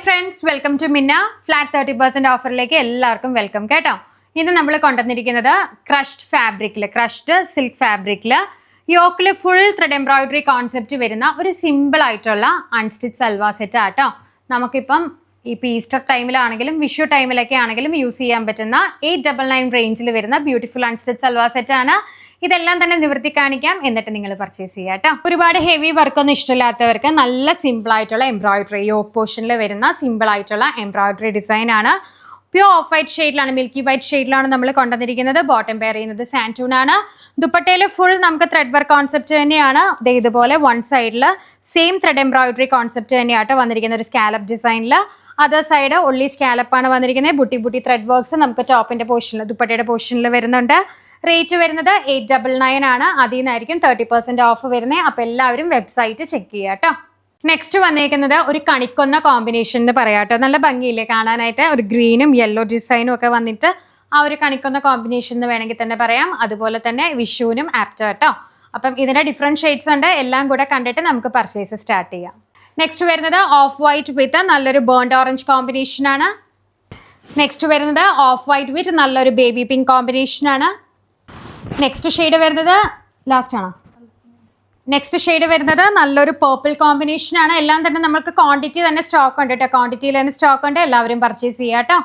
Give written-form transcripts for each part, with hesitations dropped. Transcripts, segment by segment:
friends, welcome to Minna. Flat 30% offer like എല്ലാവർക്കും welcome കേട്ടോ. ഇന്ന് നമ്മൾ കൊണ്ടുവന്നിരിക്കുന്നത് ക്രഷ്ഡ് ഫാബ്രിക്കിൽ, ക്രഷ്ഡ് സിൽക്ക് ഫാബ്രിക്കിൽ യോക്കിൽ ഫുൾ ത്രെഡ് എംബ്രോയിഡറി കോൺസെപ്റ്റ് വരുന്ന ഒരു സിമ്പിൾ ആയിട്ടുള്ള അൺസ്റ്റിച്ച് സൽവാർ സെറ്റ് ആട്ടോ. നമുക്കിപ്പം ഇപ്പോൾ ഈസ്റ്റർ ടൈമിലാണെങ്കിലും വിഷു ടൈമിലൊക്കെ ആണെങ്കിലും യൂസ് ചെയ്യാൻ പറ്റുന്ന 899 റേഞ്ചിൽ വരുന്ന ബ്യൂട്ടിഫുൾ അൺസ്റ്റിച്ച് സൽവാർ സെറ്റാണ്. ഇതെല്ലാം തന്നെ നിവർത്തി കാണിക്കാം, എന്നിട്ട് നിങ്ങൾ പർച്ചേസ് ചെയ്യാം കേട്ടോ. ഒരുപാട് ഹെവി വർക്കൊന്നും ഇഷ്ടമില്ലാത്തവർക്ക് നല്ല സിമ്പിൾ ആയിട്ടുള്ള എംബ്രോയിഡറി, യോക്ക് പോർഷനിൽ വരുന്ന സിമ്പിൾ ആയിട്ടുള്ള എംബ്രോയിഡറി ഡിസൈൻ ആണ്. പ്യൂർ ഓഫ് വൈറ്റ് ഷെയ്ഡിലാണ്, മിൽക്കി വൈറ്റ് ഷെയ്ഡിലാണ് നമ്മൾ കൊണ്ടുവന്നിരിക്കുന്നത്. ബോട്ടം പെയർ ചെയ്യുന്നത് സാൻറ്റൂൺ ആണ്. ദുപ്പട്ടയിൽ ഫുൾ നമുക്ക് ത്രെഡ് വർക്ക് കോൺസെപ്റ്റ് തന്നെയാണ്. ഇതുപോലെ വൺ സൈഡിൽ സെയിം ത്രെഡ് എംബ്രോയിഡറി കോൺസെപ്റ്റ് തന്നെയാട്ടോ വന്നിരിക്കുന്ന ഒരു സ്കാലപ്പ് ഡിസൈനിൽ. അതർ സൈഡ് ഒള്ളി സ്കാലപ്പാണ് വന്നിരിക്കുന്നത്. ബുട്ടി ബുട്ടി ത്രെഡ് വർക്ക്സ് നമുക്ക് ടോപ്പിന്റെ പോർഷനിൽ, ദുപ്പട്ടയുടെ പോർഷനിൽ വരുന്നുണ്ട്. റേറ്റ് വരുന്നത് 899 ആണ്. അതിൽ നിന്നായിരിക്കും 30% ഓഫ് വരുന്നത്. അപ്പോൾ എല്ലാവരും വെബ്സൈറ്റ് ചെക്ക് ചെയ്യുക കേട്ടോ. നെക്സ്റ്റ് വന്നേക്കുന്നത് ഒരു കണിക്കൊന്ന കോമ്പിനേഷൻ എന്ന് പറയാട്ടോ. നല്ല ഭംഗിയില്ലേ കാണാനായിട്ട്, ഒരു ഗ്രീനും യെല്ലോ ഡിസൈനും ഒക്കെ വന്നിട്ട് ആ ഒരു കണിക്കൊന്ന കോമ്പിനേഷൻ എന്ന് വേണമെങ്കിൽ തന്നെ പറയാം. അതുപോലെ തന്നെ വിഷുവിനും ആപ്റ്റ് കേട്ടോ. അപ്പം ഇതിന്റെ ഡിഫറെന്റ് ഷെയ്ഡ്സ് ഉണ്ട്, എല്ലാം കൂടെ കണ്ടിട്ട് നമുക്ക് പർച്ചേസ് സ്റ്റാർട്ട് ചെയ്യാം. നെക്സ്റ്റ് വരുന്നത് ഓഫ് വൈറ്റ് വിത്ത് നല്ലൊരു ബേൺഡ് ഓറഞ്ച് കോമ്പിനേഷൻ ആണ്. നെക്സ്റ്റ് വരുന്നത് ഓഫ് വൈറ്റ് വിത്ത് നല്ലൊരു ബേബി പിങ്ക് കോമ്പിനേഷൻ ആണ്. നെക്സ്റ്റ് ഷെയ്ഡ് വരുന്നത് നെക്സ്റ്റ് ഷെയ്ഡ് വരുന്നത് നല്ലൊരു പേർപ്പിൾ കോമ്പിനേഷൻ ആണ്. എല്ലാം തന്നെ നമുക്ക് ക്വാണ്ടിറ്റി തന്നെ സ്റ്റോക്ക് ഉണ്ട് കേട്ടോ, ക്വാണ്ടിറ്റിയിൽ തന്നെ സ്റ്റോക്ക് ഉണ്ട്, എല്ലാവരും പർച്ചേസ് ചെയ്യാം കേട്ടോ.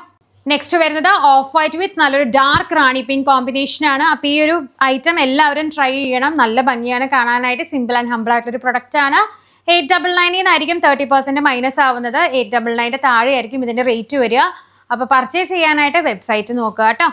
നെക്സ്റ്റ് വരുന്നത് ഓഫ് വൈറ്റ് വിത്ത് നല്ലൊരു ഡാർക്ക് റാണി പിങ്ക് കോമ്പിനേഷൻ ആണ്. അപ്പോൾ ഈ ഒരു ഐറ്റം എല്ലാവരും ട്രൈ ചെയ്യണം, നല്ല ഭംഗിയാണ് കാണാനായിട്ട്. സിമ്പിൾ ആൻഡ് ഹംബിൾ ആയിട്ടൊരു പ്രൊഡക്റ്റ് ആണ്. 899 ആയിരിക്കും 30% മൈനസ് ആവുന്നത്. 899 താഴെ ആയിരിക്കും ഇതിന്റെ റേറ്റ് വരിക. അപ്പോൾ പർച്ചേസ് ചെയ്യാനായിട്ട് വെബ്സൈറ്റ് നോക്കുക കേട്ടോ.